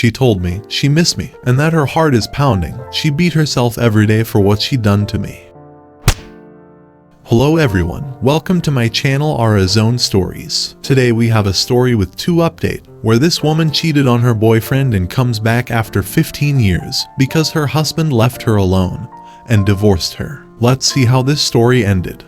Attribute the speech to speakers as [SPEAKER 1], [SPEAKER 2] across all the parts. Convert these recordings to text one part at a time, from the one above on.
[SPEAKER 1] She told me she missed me and that her heart is pounding. She beat herself every day for what she'd done to me. Hello everyone, welcome to my channel Ara Zone Stories. Today we have a story with 2 update, where this woman cheated on her boyfriend and comes back after 15 years because her husband left her alone and divorced her. Let's see how this story ended.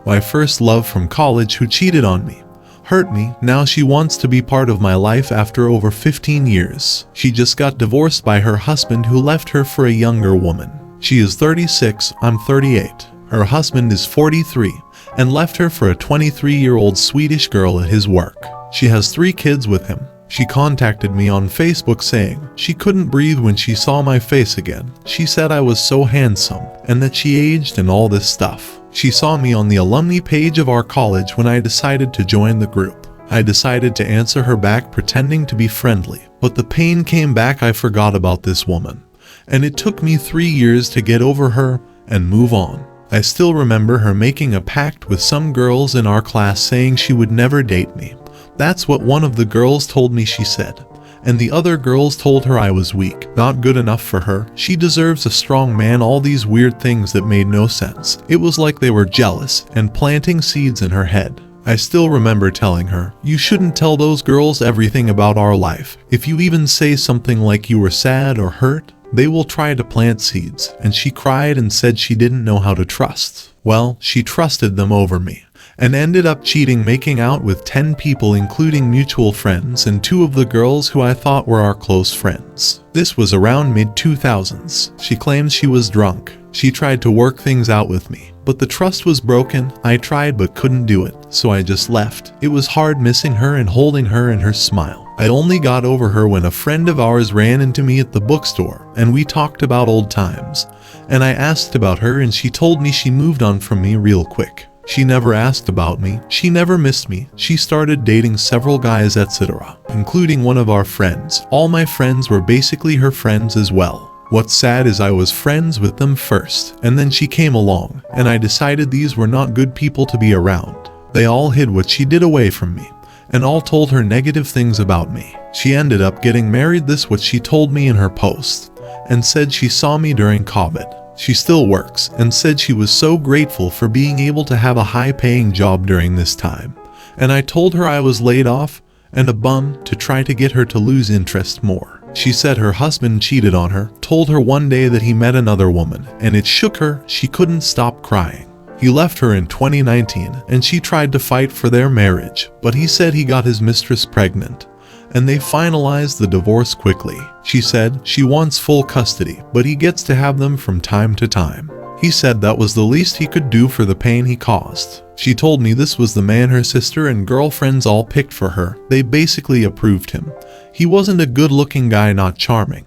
[SPEAKER 1] My first love from college who cheated on me. Hurt me, now she wants to be part of my life after over 15 years. She just got divorced by her husband who left her for a younger woman. She is 36, I'm 38. Her husband is 43 and left her for a 23-year-old Swedish girl at his work. She has 3 kids with him. She contacted me on Facebook saying she couldn't breathe when she saw my face again. She said I was so handsome and that she aged and all this stuff. She saw me on the alumni page of our college when I decided to join the group. I decided to answer her back pretending to be friendly, but the pain came back. I forgot about this woman, and it took me 3 years to get over her and move on. I still remember her making a pact with some girls in our class saying she would never date me. That's what one of the girls told me she said. And the other girls told her I was weak, not good enough for her, she deserves a strong man, all these weird things that made no sense. It was like they were jealous and planting seeds in her head. I still remember telling her, you shouldn't tell those girls everything about our life. If you even say something like you were sad or hurt, they will try to plant seeds, and she cried and said she didn't know how to trust. Well, she trusted them over me, and ended up cheating, making out with 10 people including mutual friends and 2 of the girls who I thought were our close friends. This was around mid-2000s. She claims she was drunk. She tried to work things out with me, but the trust was broken. I tried but couldn't do it, so I just left. It was hard missing her and holding her and her smile. I only got over her when a friend of ours ran into me at the bookstore and we talked about old times, and I asked about her and she told me she moved on from me real quick. She never asked about me, she never missed me. She started dating several guys, etc., including one of our friends. All my friends were basically her friends as well. What's sad is I was friends with them first, and then she came along, and I decided these were not good people to be around. They all hid what she did away from me, and all told her negative things about me. She ended up getting married, this what she told me in her post, and said she saw me during COVID. She still works and said she was so grateful for being able to have a high-paying job during this time. And I told her I was laid off and a bum to try to get her to lose interest more. She said her husband cheated on her, told her one day that he met another woman, and it shook her. She couldn't stop crying. He left her in 2019 and she tried to fight for their marriage, but he said he got his mistress pregnant, and they finalized the divorce quickly. She said she wants full custody, but he gets to have them from time to time. He said that was the least he could do for the pain he caused. She told me this was the man her sister and girlfriends all picked for her. They basically approved him. He wasn't a good-looking guy, not charming,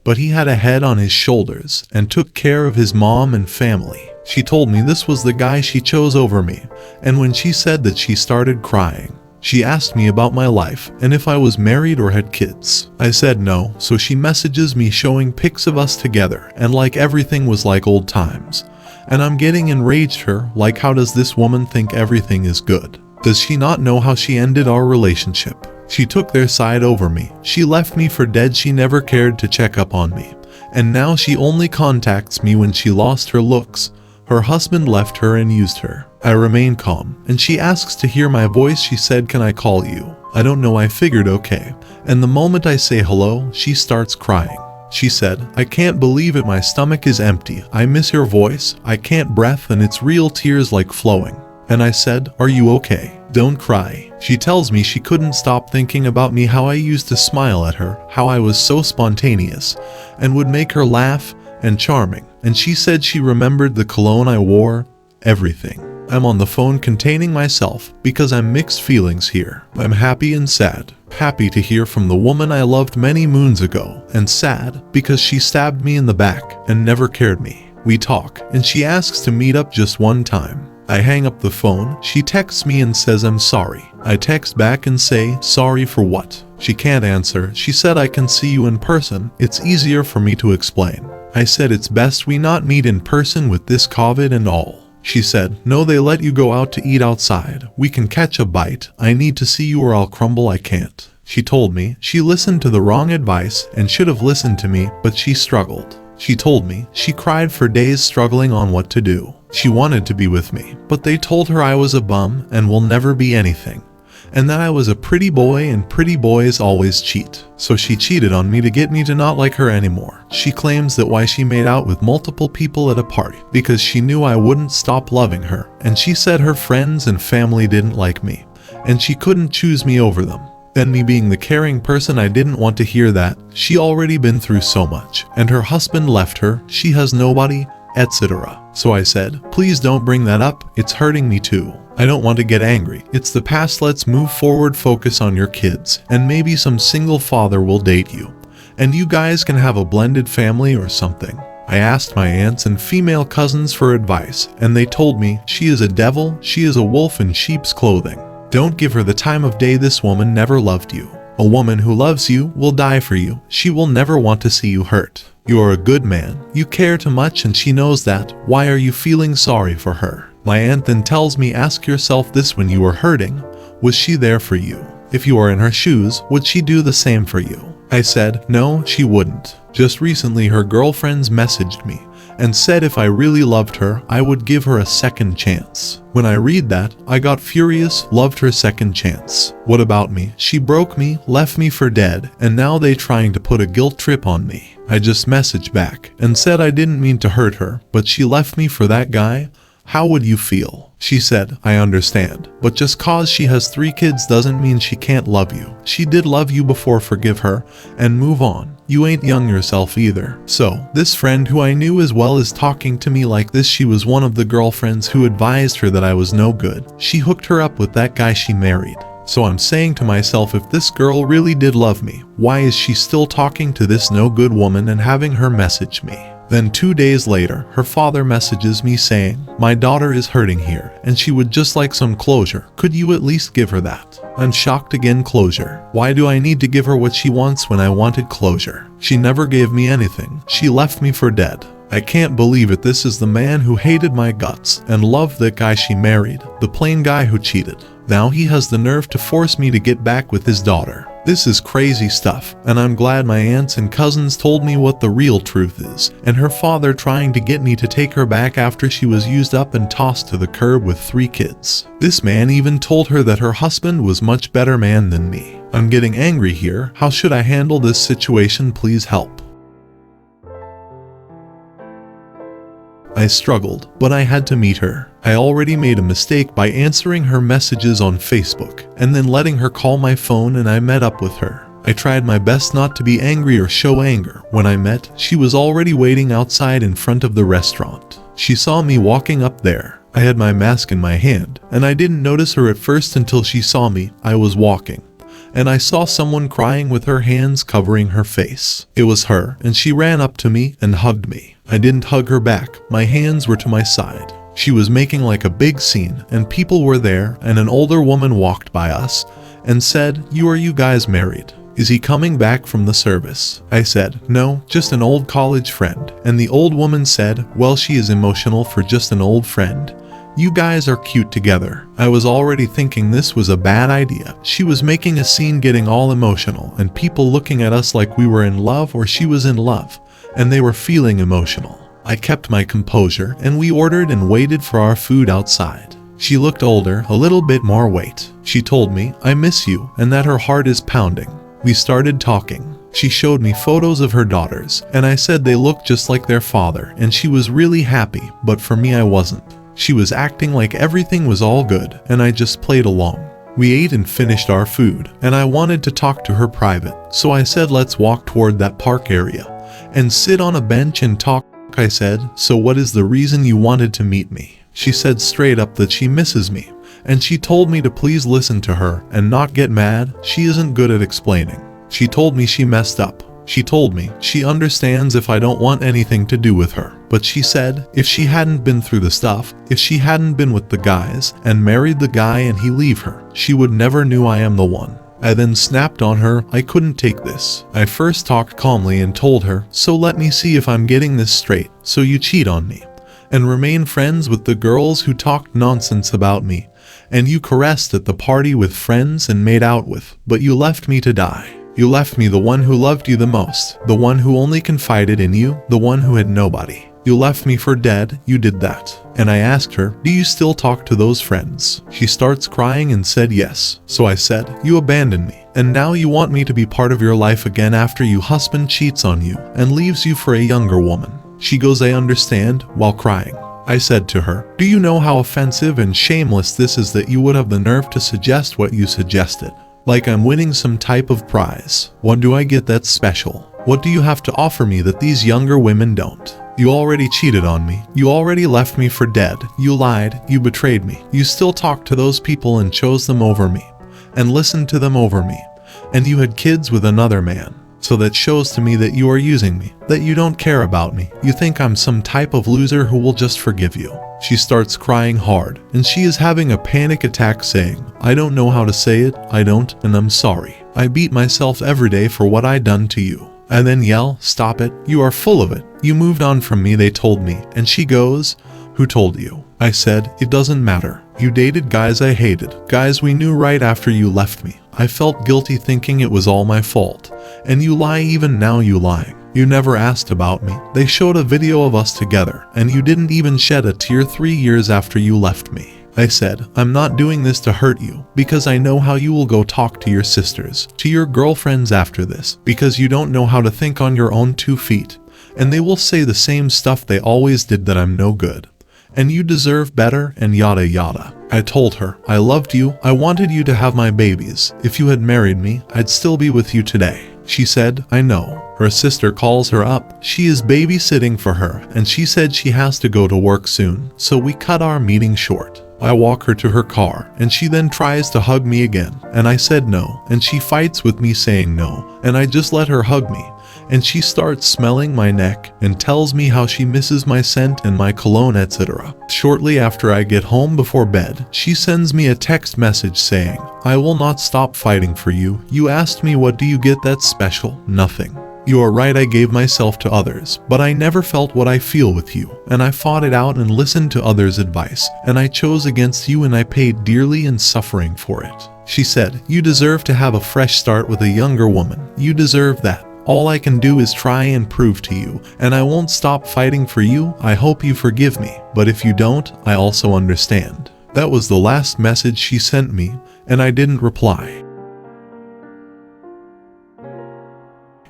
[SPEAKER 1] but he had a head on his shoulders and took care of his mom and family. She told me this was the guy she chose over me, and when she said that, she started crying. She asked me about my life and if I was married or had kids. I said no, so she messages me showing pics of us together and like everything was like old times. And I'm getting enraged her, like, how does this woman think everything is good? Does she not know how she ended our relationship? She took their side over me. She left me for dead. She never cared to check up on me. And now she only contacts me when she lost her looks. Her husband left her and used her. I remain calm, and she asks to hear my voice. She said, can I call you? I don't know. I figured okay. And the moment I say hello, she starts crying. She said, I can't believe it. My stomach is empty. I miss your voice. I can't breathe, and it's real tears like flowing. And I said, are you okay? Don't cry. She tells me she couldn't stop thinking about me, how I used to smile at her, how I was so spontaneous and would make her laugh and charming. And she said she remembered the cologne I wore, everything. I'm on the phone containing myself because I'm mixed feelings here. I'm happy and sad. Happy to hear from the woman I loved many moons ago, and sad because she stabbed me in the back and never cared me. We talk, and she asks to meet up just one time. I hang up the phone. She texts me and says I'm sorry. I text back and say, sorry for what? She can't answer. She said I can see you in person. It's easier for me to explain. I said it's best we not meet in person with this COVID and all. She said, no, they let you go out to eat outside. We can catch a bite. I need to see you or I'll crumble. I can't. She told me she listened to the wrong advice and should have listened to me, but she struggled. She told me she cried for days struggling on what to do. She wanted to be with me, but they told her I was a bum and will never be anything, and that I was a pretty boy and pretty boys always cheat. So she cheated on me to get me to not like her anymore. She claims that why she made out with multiple people at a party because she knew I wouldn't stop loving her, and she said her friends and family didn't like me, and she couldn't choose me over them. And me being the caring person, I didn't want to hear that. She already been through so much, and her husband left her, she has nobody, etc. So I said, please don't bring that up, it's hurting me too. I don't want to get angry. It's the past, let's move forward, focus on your kids, and maybe some single father will date you, and you guys can have a blended family or something. I asked my aunts and female cousins for advice, and they told me she is a devil, she is a wolf in sheep's clothing. Don't give her the time of day, this woman never loved you. A woman who loves you will die for you, she will never want to see you hurt. You are a good man, you care too much and she knows that, why are you feeling sorry for her? My aunt then tells me, ask yourself this, when you were hurting, was she there for you? If you are in her shoes, would she do the same for you? I said, no, she wouldn't. Just recently her girlfriends messaged me and said if I really loved her, I would give her a second chance. When I read that, I got furious, loved her second chance. What about me? She broke me, left me for dead, and now they trying to put a guilt trip on me. I just messaged back and said I didn't mean to hurt her, but she left me for that guy. How would you feel? She said, I understand, but just cause she has 3 kids doesn't mean she can't love you. She did love you before, forgive her and move on. You ain't young yourself either. So, this friend who I knew as well is talking to me like this. She was one of the girlfriends who advised her that I was no good. She hooked her up with that guy she married. So I'm saying to myself, if this girl really did love me, why is she still talking to this no good woman and having her message me? Then 2 days later, her father messages me saying, my daughter is hurting here and she would just like some closure. Could you at least give her that? I'm shocked again. Closure. Why do I need to give her what she wants when I wanted closure? She never gave me anything. She left me for dead. I can't believe it. This is the man who hated my guts and loved that guy she married, the plain guy who cheated. Now he has the nerve to force me to get back with his daughter. This is crazy stuff, and I'm glad my aunts and cousins told me what the real truth is, and her father trying to get me to take her back after she was used up and tossed to the curb with 3 kids. This man even told her that her husband was much better man than me. I'm getting angry here. How should I handle this situation? Please help. I struggled, but I had to meet her. I already made a mistake by answering her messages on Facebook and then letting her call my phone, and I met up with her. I tried my best not to be angry or show anger. When I met, she was already waiting outside in front of the restaurant. She saw me walking up there. I had my mask in my hand, and I didn't notice her at first until she saw me. I was walking, and I saw someone crying with her hands covering her face. It was her, and she ran up to me and hugged me. I didn't hug her back. My hands were to my side. She was making like a big scene, and people were there, and an older woman walked by us and said, are you guys married? Is he coming back from the service? I said, no, just an old college friend. And the old woman said, well, she is emotional for just an old friend. You guys are cute together. I was already thinking this was a bad idea. She was making a scene, getting all emotional, and people looking at us like we were in love or she was in love, and they were feeling emotional. I kept my composure, and we ordered and waited for our food outside. She looked older, a little bit more weight. She told me, I miss you, and that her heart is pounding. We started talking. She showed me photos of her daughters, and I said they looked just like their father, and she was really happy, but for me I wasn't. She was acting like everything was all good, and I just played along. We ate and finished our food, and I wanted to talk to her private, so I said let's walk toward that park area and sit on a bench and talk. I said, so what is the reason you wanted to meet me? She said straight up that she misses me, and she told me to please listen to her and not get mad. She isn't good at explaining. She told me she messed up. She told me she understands if I don't want anything to do with her. But she said if she hadn't been through the stuff, if she hadn't been with the guys and married the guy and he leave her, she would never knew I am the one. I then snapped on her. I couldn't take this. I first talked calmly and told her, so let me see if I'm getting this straight. So you cheat on me and remain friends with the girls who talked nonsense about me and you caressed at the party with friends and made out with, but you left me to die. You left me the one who loved you the most, the one who only confided in you, the one who had nobody. You left me for dead, you did that. And I asked her, do you still talk to those friends? She starts crying and said yes. So I said, you abandoned me, and now you want me to be part of your life again after your husband cheats on you and leaves you for a younger woman. She goes, I understand, while crying. I said to her, do you know how offensive and shameless this is that you would have the nerve to suggest what you suggested? Like I'm winning some type of prize. What do I get that's special? What do you have to offer me that these younger women don't? You already cheated on me. You already left me for dead. You lied. You betrayed me. You still talked to those people and chose them over me, and listened to them over me. And you had kids with another man. So that shows to me that you are using me, that you don't care about me. You think I'm some type of loser who will just forgive you. She starts crying hard, and she is having a panic attack saying, I don't know how to say it, I don't, and I'm sorry. I beat myself every day for what I done to you. I then yell, stop it, you are full of it. You moved on from me, they told me. And she goes, who told you? I said, it doesn't matter. You dated guys I hated, guys we knew right after you left me. I felt guilty thinking it was all my fault. And you lie even now, you lying. You never asked about me. They showed a video of us together, and you didn't even shed a tear 3 years after you left me. I said, I'm not doing this to hurt you, because I know how you will go talk to your sisters, to your girlfriends after this, because you don't know how to think on your own 2 feet. And they will say the same stuff they always did, that I'm no good, and you deserve better, and yada yada. I told her, I loved you, I wanted you to have my babies. If you had married me, I'd still be with you today. She said, I know. Her sister calls her up. She is babysitting for her, and she said she has to go to work soon, so we cut our meeting short. I walk her to her car, and she then tries to hug me again, and I said no, and she fights with me saying no, and I just let her hug me. And she starts smelling my neck and tells me how she misses my scent and my cologne, etc. Shortly after I get home before bed, she sends me a text message saying, I will not stop fighting for you. You asked me what do you get that's special? Nothing. You are right, I gave myself to others, but I never felt what I feel with you, and I fought it out and listened to others' advice, and I chose against you and I paid dearly in suffering for it. She said, you deserve to have a fresh start with a younger woman. You deserve that. All I can do is try and prove to you, and I won't stop fighting for you. I hope you forgive me, but if you don't, I also understand. That was the last message she sent me, and I didn't reply.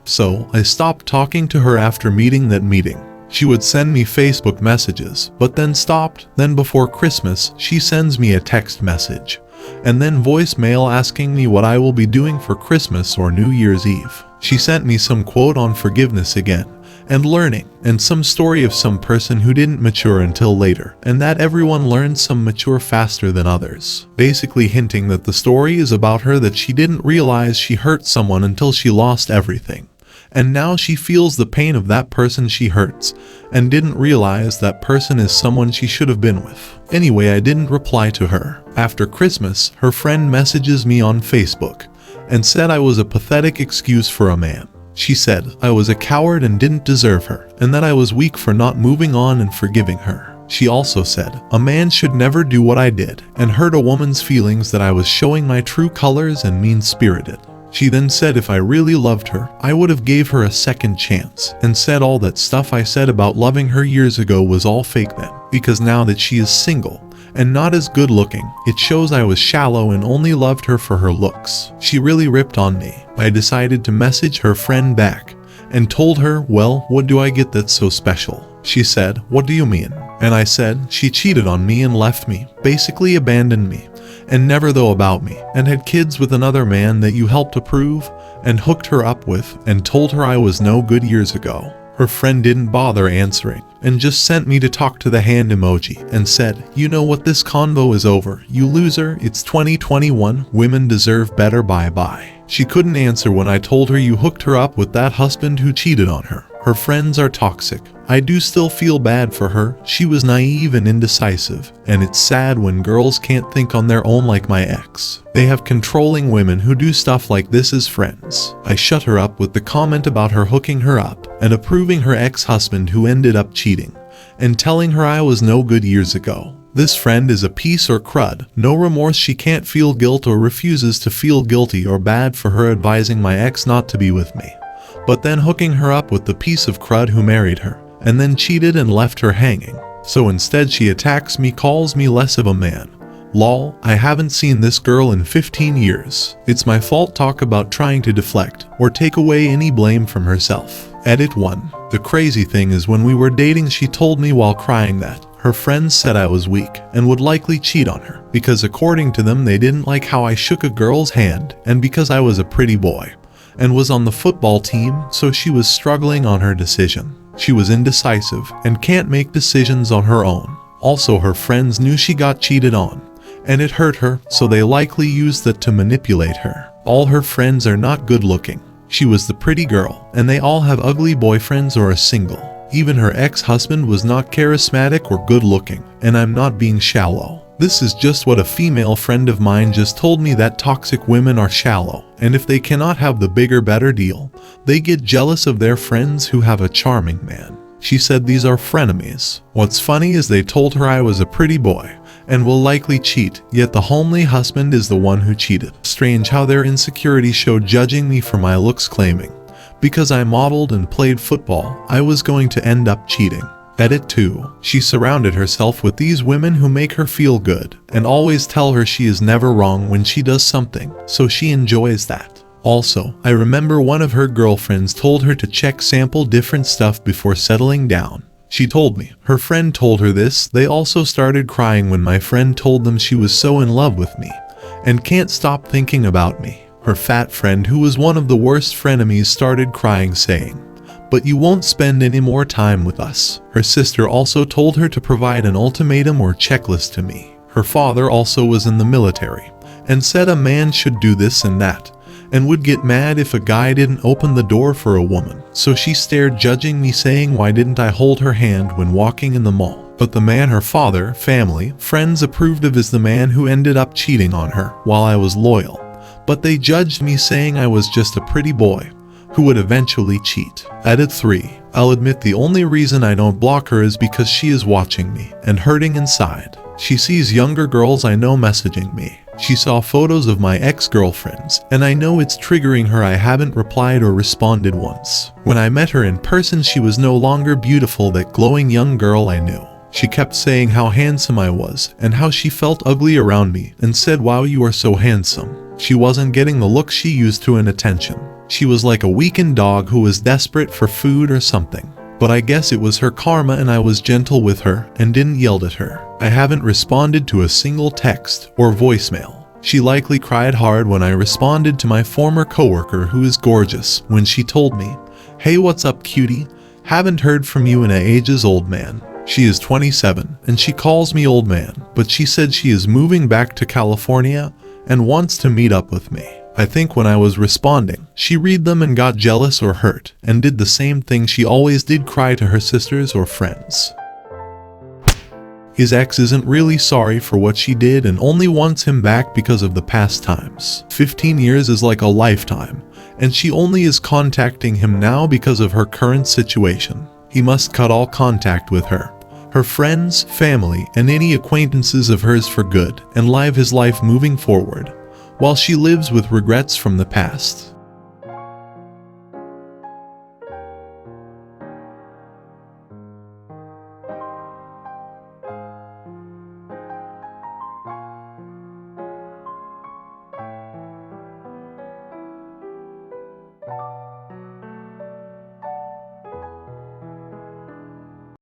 [SPEAKER 1] So, I stopped talking to her after meeting that meeting. She would send me Facebook messages, but then stopped. Then before Christmas, she sends me a text message, and then voicemail asking me what I will be doing for Christmas or New Year's Eve. She sent me some quote on forgiveness again, and learning, and some story of some person who didn't mature until later, and that everyone learns some mature faster than others. Basically hinting that the story is about her, that she didn't realize she hurt someone until she lost everything. And now she feels the pain of that person she hurts, and didn't realize that person is someone she should have been with. Anyway, I didn't reply to her. After Christmas, her friend messages me on Facebook, and said I was a pathetic excuse for a man. She said I was a coward and didn't deserve her, and that I was weak for not moving on and forgiving her. She also said a man should never do what I did, and hurt a woman's feelings, that I was showing my true colors and mean-spirited. She then said if I really loved her, I would have gave her a second chance, and said all that stuff I said about loving her years ago was all fake then, because now that she is single and not as good looking, it shows I was shallow and only loved her for her looks. She really ripped on me. I decided to message her friend back and told her, well, what do I get that's so special? She said, what do you mean? And I said, she cheated on me and left me, basically abandoned me, and never though about me, and had kids with another man that you helped approve and hooked her up with, and told her I was no good years ago. Her friend didn't bother answering, and just sent me to talk to the hand emoji, and said, you know what, this convo is over, you loser, it's 2021, women deserve better, bye bye. She couldn't answer when I told her you hooked her up with that husband who cheated on her. Her friends are toxic. I do still feel bad for her. She was naive and indecisive, and it's sad when girls can't think on their own like my ex. They have controlling women who do stuff like this as friends. I shut her up with the comment about her hooking her up, and approving her ex-husband who ended up cheating, and telling her I was no good years ago. This friend is a piece or crud. No remorse, she can't feel guilt or refuses to feel guilty or bad for her advising my ex not to be with me, but then hooking her up with the piece of crud who married her, and then cheated and left her hanging. So instead she attacks me, calls me less of a man. Lol, I haven't seen this girl in 15 years. It's my fault. Talk about trying to deflect or take away any blame from herself. Edit 1. The crazy thing is, when we were dating, she told me while crying that her friends said I was weak and would likely cheat on her because according to them they didn't like how I shook a girl's hand, and because I was a pretty boy and was on the football team, so she was struggling on her decision. She was indecisive and can't make decisions on her own. Also, her friends knew she got cheated on, and it hurt her, so they likely used that to manipulate her. All her friends are not good looking. She was the pretty girl, and they all have ugly boyfriends or are single. Even her ex-husband was not charismatic or good looking, and I'm not being shallow. This is just what a female friend of mine just told me, that toxic women are shallow, and if they cannot have the bigger, better deal, they get jealous of their friends who have a charming man. She said these are frenemies. What's funny is they told her I was a pretty boy and will likely cheat, yet the homely husband is the one who cheated. Strange how their insecurity showed, judging me for my looks, claiming because I modeled and played football, I was going to end up cheating. Edit 2. She surrounded herself with these women who make her feel good and always tell her she is never wrong when she does something, so she enjoys that. Also, I remember one of her girlfriends told her to check sample different stuff before settling down. She told me her friend told her this. They also started crying when my friend told them she was so in love with me and can't stop thinking about me. Her fat friend, who was one of the worst frenemies, started crying saying, "But you won't spend any more time with us." Her sister also told her to provide an ultimatum or checklist to me. Her father also was in the military and said a man should do this and that, and would get mad if a guy didn't open the door for a woman. So she stared, judging me, saying why didn't I hold her hand when walking in the mall. But the man her father, family, friends approved of is the man who ended up cheating on her while I was loyal. But they judged me, saying I was just a pretty boy who would eventually cheat. Edit 3. I'll admit the only reason I don't block her is because she is watching me and hurting inside. She sees younger girls I know messaging me. She saw photos of my ex-girlfriends, and I know it's triggering her. I haven't replied or responded once. When I met her in person, she was no longer beautiful, that glowing young girl I knew. She kept saying how handsome I was and how she felt ugly around me, and said, "Wow, you are so handsome." She wasn't getting the look she used to and attention. She was like a weakened dog who was desperate for food or something. But I guess it was her karma, and I was gentle with her and didn't yell at her. I haven't responded to a single text or voicemail. She likely cried hard when I responded to my former coworker, who is gorgeous, when she told me, "Hey, what's up, cutie? Haven't heard from you in ages, old man." She is 27 and she calls me old man, but she said she is moving back to California and wants to meet up with me. I think when I was responding, she read them and got jealous or hurt, and did the same thing she always did, cry to her sisters or friends. His ex isn't really sorry for what she did and only wants him back because of the past times. 15 years is like a lifetime, and she only is contacting him now because of her current situation. He must cut all contact with her, her friends, family, and any acquaintances of hers for good, and live his life moving forward, while she lives with regrets from the past.